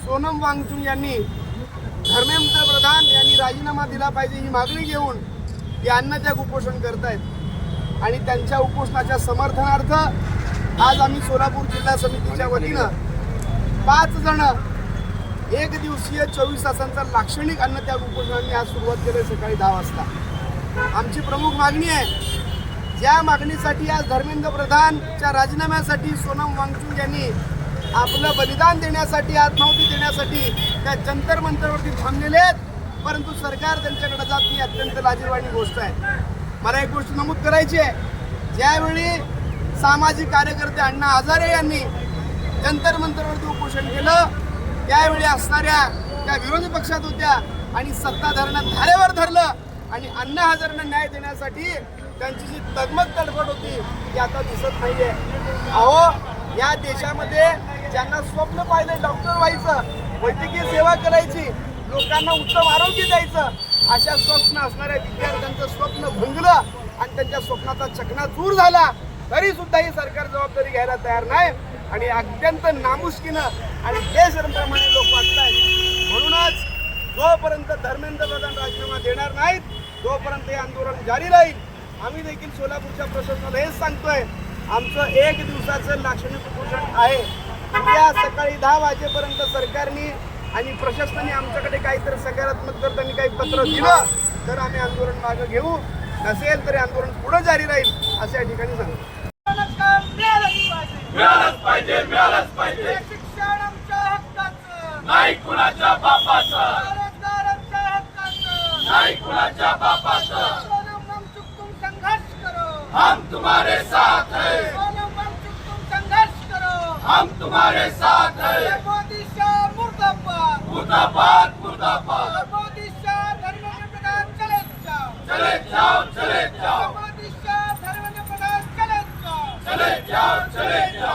सोनम वांगचुक यांनी धर्मेंद्र प्रधान यांनी राजीनामा दिला पाहिजे ही मागणी घेऊन ते अन्नत्याग उपोषण करतायत आणि त्यांच्या उपोषणाच्या समर्थनार्थ आज आम्ही सोलापूर जिल्हा समितीच्या वतीनं 5 जण एक दिवसीय 24 तासांचा लाक्षणिक अन्नत्याग उपोषणाने आज सुरुवात केली सकाळी 10 वाजता। आमची प्रमुख मागणी आहे, ज्या मागणीसाठी आज धर्मेंद्र प्रधानच्या राजीनाम्यासाठी सोनम वांगचुक यांनी आपलं बलिदान देण्यासाठी आत्माहुती देण्यासाठी त्या जंतर मंतरवरती थांबलेले आहेत, परंतु सरकार त्यांच्याकडे जात नाही। अत्यंत लाजिरवाणी गोष्ट आहे। मला एक गोष्ट नमूद करायची आहे, ज्यावेळी सामाजिक कार्यकर्ते अण्णा हजारे यांनी जंतर मंतरवरती उपोषण केलं त्यावेळी असणाऱ्या त्या विरोधी पक्षात होत्या आणि सत्ताधाऱ्यांना धारेवर धरलं आणि अण्णा हजारेंना न्याय देण्यासाठी त्यांची जी तगमग तडफड होती ती आता दिसत नाहीये। अहो, या देशामध्ये ज्यांना स्वप्न पाहिजे डॉक्टर व्हायचं, वैद्यकीय सेवा करायची, लोकांना उत्तम आरोग्य द्यायचं, अशा स्वप्न असणाऱ्या विद्यार्थ्यांचं स्वप्न भंगलं आणि त्यांच्या स्वप्नाचा चकनाचूर झाला, तरी सुद्धा ही सरकार जबाबदारी घ्यायला तयार नाही आणि अत्यंत नामुष्कीनं आणि बेशरमपणाने लोक वागतायत। म्हणूनच जोपर्यंत धर्मेंद्र प्रधान राजीनामा देणार नाहीत तोपर्यंत हे आंदोलन जारी राहील। आम्ही देखील सोलापूरच्या प्रशासनाला हेच सांगतोय, आमचं 1 दिवसाचं लाक्षणिक उपोषण आहे। उद्या सकाळी 10 वाजेपर्यंत सरकारने आणि प्रशासनाने आमच्याकडे काहीतरी सकारात्मक जर त्यांनी काही पत्र दिलं तर आम्ही आंदोलन मागे घेऊ, नसेल तरी आंदोलन पुढे जारी राहील असं या ठिकाणी सांगतो। मिळालंच पाहिजे शिक्षण आमच्या हक्काचं, नाही कुणाच्या बापाचं, रोजगाराच्या हक्काचं, नाही कुणाच्या बापाचं। सोनम वांगचुक तुम संघर्ष करो, हम तुम्हारे साथ हैं, सोनम वांगचुक तुम संघर्ष करो, हम तुम्हारे साथ हैं। मोदी शाह मुर्दाबाद, मुर्दाबाद मुर्दाबाद, मोदी शाह धर्मेंद्र प्रधान चले जाओ, चले जाओ चले जाओ, मोदी शाह धर्मेंद्र प्रधान चले जाओ, चले जाओ चले जाओ।